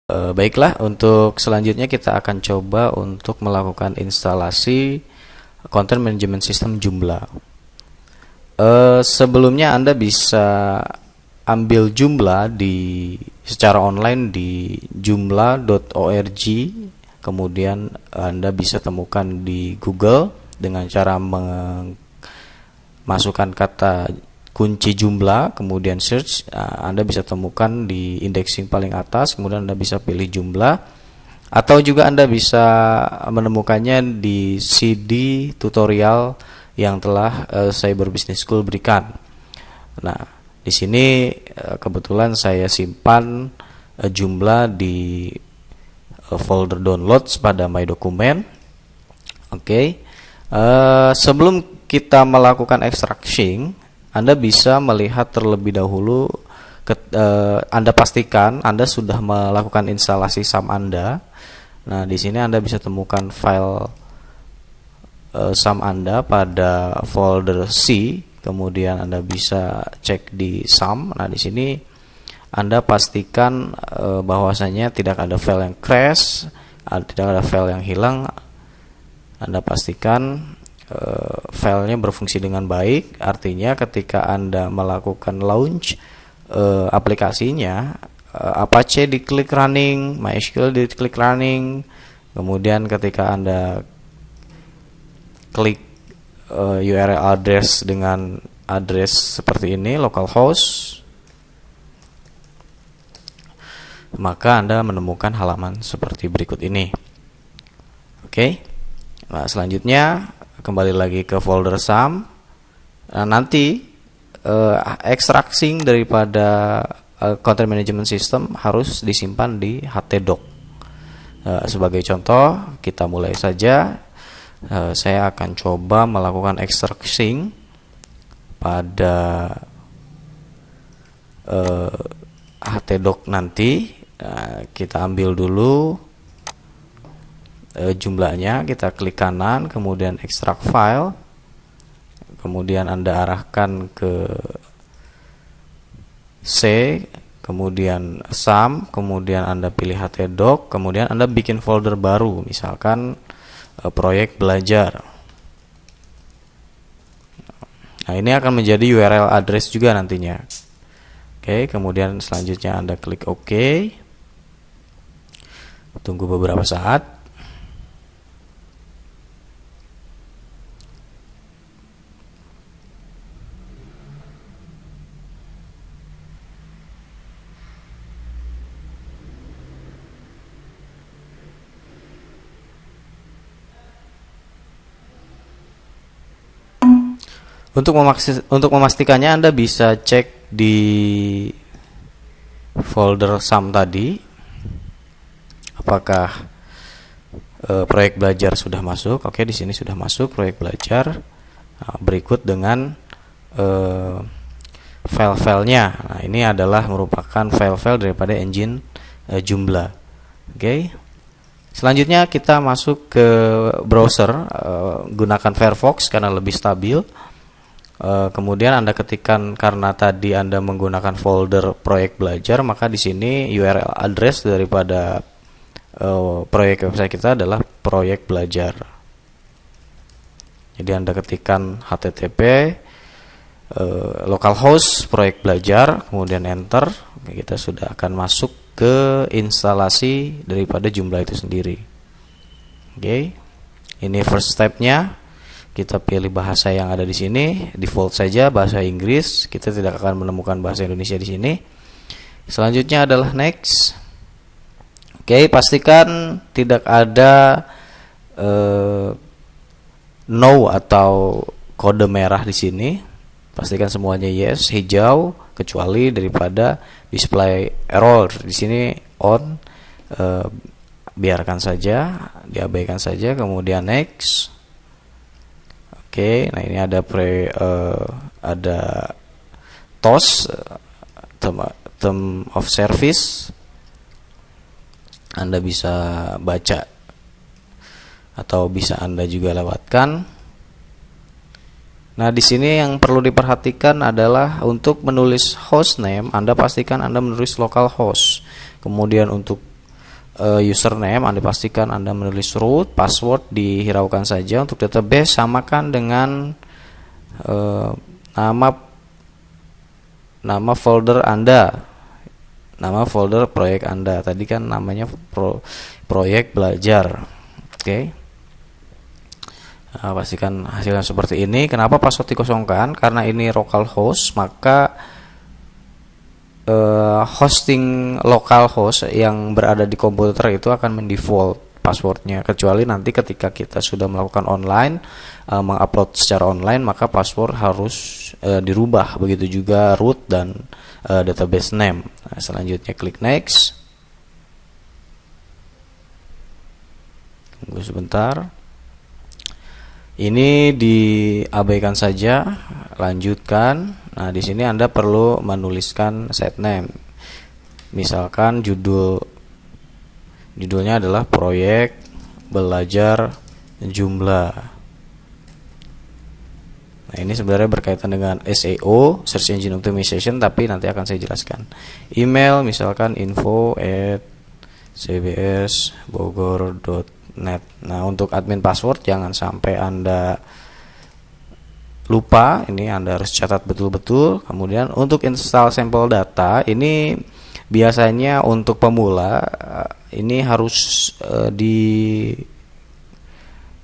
Baiklah, untuk selanjutnya kita akan coba untuk melakukan instalasi Content Management System Joomla. Sebelumnya Anda bisa ambil Joomla secara online di joomla.org. Kemudian Anda bisa temukan di Google dengan cara memasukkan kata kunci Joomla, kemudian search. Anda bisa temukan di indexing paling atas, kemudian Anda bisa pilih Joomla, atau juga Anda bisa menemukannya di CD tutorial yang telah Cyber Business School berikan. Nah, di sini kebetulan saya simpan Joomla di folder downloads pada My Document. Oke. Sebelum kita melakukan extracting, Anda bisa melihat terlebih dahulu, Anda pastikan Anda sudah melakukan instalasi SAM Anda. Nah, di sini Anda bisa temukan file SAM Anda pada folder C. Kemudian Anda bisa cek di SAM. Nah, di sini Anda pastikan bahwasanya tidak ada file yang crash, tidak ada file yang hilang. Anda pastikan filenya berfungsi dengan baik. Artinya ketika Anda melakukan launch aplikasinya, Apache diklik running, MySQL diklik running, kemudian ketika Anda klik URL address dengan address seperti ini, localhost, maka Anda menemukan halaman seperti berikut ini. Oke. Nah, selanjutnya kembali lagi ke folder SAM. Nah, nanti extracting daripada Content Management System harus disimpan di htdoc. Sebagai contoh, kita mulai saja. Saya akan coba melakukan extracting pada htdoc nanti. Kita ambil dulu jumlahnya, kita klik kanan, kemudian extract file, kemudian Anda arahkan ke C, kemudian SAM, kemudian Anda pilih htdoc, kemudian Anda bikin folder baru, misalkan proyek belajar. Nah, ini akan menjadi URL address juga nantinya. Oke, kemudian selanjutnya Anda klik OK. Tunggu beberapa saat. Untuk memastikannya Anda bisa cek di folder SAM tadi apakah proyek belajar sudah masuk. Oke, di sini sudah masuk proyek belajar. Nah, berikut dengan file-filenya. Nah, ini adalah merupakan file-file daripada engine Joomla. Oke. Selanjutnya kita masuk ke browser, gunakan Firefox karena lebih stabil. Kemudian Anda ketikkan, karena tadi Anda menggunakan folder proyek belajar, maka di sini URL address daripada proyek website kita adalah proyek belajar. Jadi Anda ketikkan http localhost proyek belajar, kemudian enter. Kita sudah akan masuk ke instalasi daripada Joomla itu sendiri. Oke, ini first step-nya. Kita pilih bahasa yang ada di sini, default saja bahasa Inggris. Kita tidak akan menemukan bahasa Indonesia di sini. Selanjutnya adalah next. Oke, pastikan tidak ada no atau kode merah di sini. Pastikan semuanya yes, hijau, kecuali daripada display error. Di sini on, biarkan saja, diabaikan saja. Kemudian next. Oke, nah ini ada ada TOS, term of service. Anda bisa baca atau bisa Anda juga lewatkan. Nah, di sini yang perlu diperhatikan adalah untuk menulis hostname, Anda pastikan Anda menulis localhost. Kemudian untuk username, Anda pastikan Anda menulis root, password dihiraukan saja. Untuk database samakan dengan nama folder Anda, nama folder proyek Anda. Tadi kan namanya proyek belajar. Oke. Nah, pastikan hasilnya seperti ini. Kenapa password dikosongkan? Karena ini localhost, maka hosting localhost yang berada di komputer itu akan mendefault passwordnya, kecuali nanti ketika kita sudah melakukan online, mengupload secara online, maka password harus dirubah. Begitu juga root dan database name. Nah, selanjutnya klik next. Tunggu sebentar. Ini diabaikan saja, lanjutkan. Nah, di sini Anda perlu menuliskan set name. Misalkan judulnya adalah proyek belajar jumlah. Nah, ini sebenarnya berkaitan dengan SEO, Search Engine Optimization, tapi nanti akan saya jelaskan. Email misalkan info@cbsbogor.net. Nah, untuk admin password jangan sampai Anda lupa, ini Anda harus catat betul-betul. Kemudian untuk install sampel data, ini biasanya untuk pemula ini harus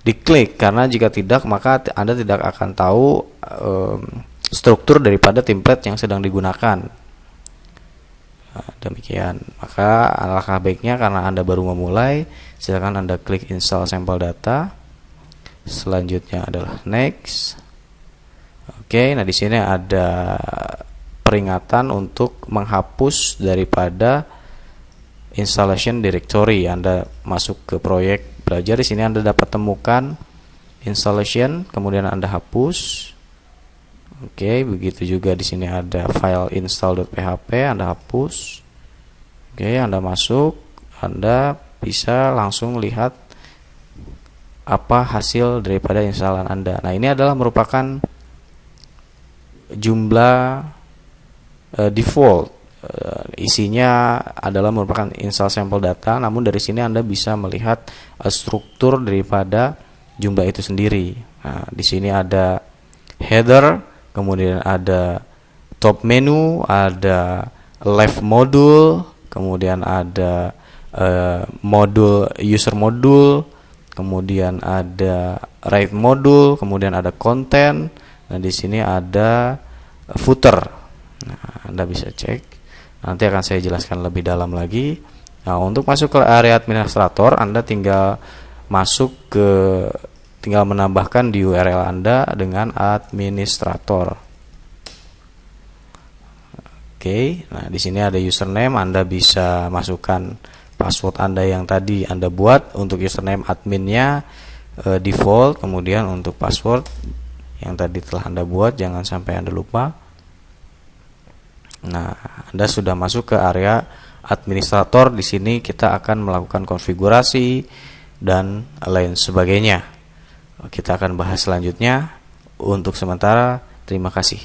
diklik, karena jika tidak maka Anda tidak akan tahu struktur daripada template yang sedang digunakan. Nah, demikian. Maka alangkah baiknya karena Anda baru memulai, silakan Anda klik install sampel data. Selanjutnya adalah next. Oke, nah di sini ada peringatan untuk menghapus daripada installation directory. Anda masuk ke proyek belajar, di sini Anda dapat temukan installation, kemudian Anda hapus. Oke, begitu juga di sini ada file install.php, Anda hapus. Oke, Anda masuk, Anda bisa langsung lihat apa hasil daripada instalan Anda. Nah, ini adalah merupakan jumlah default, isinya adalah merupakan install sampel data, namun dari sini Anda bisa melihat struktur daripada jumlah itu sendiri. Nah, di sini ada header, kemudian ada top menu, ada left module, kemudian ada modul user module, kemudian ada right module, kemudian ada content. Nah, di sini ada footer. Nah, Anda bisa cek. Nanti akan saya jelaskan lebih dalam lagi. Nah, untuk masuk ke area administrator, Anda tinggal menambahkan di URL Anda dengan administrator. Oke, nah di sini ada username, Anda bisa masukkan password Anda yang tadi Anda buat. Untuk username adminnya default, kemudian untuk password yang tadi telah Anda buat jangan sampai Anda lupa. Nah, Anda sudah masuk ke area administrator. Di sini kita akan melakukan konfigurasi dan lain sebagainya. Kita akan bahas selanjutnya. Untuk sementara, terima kasih.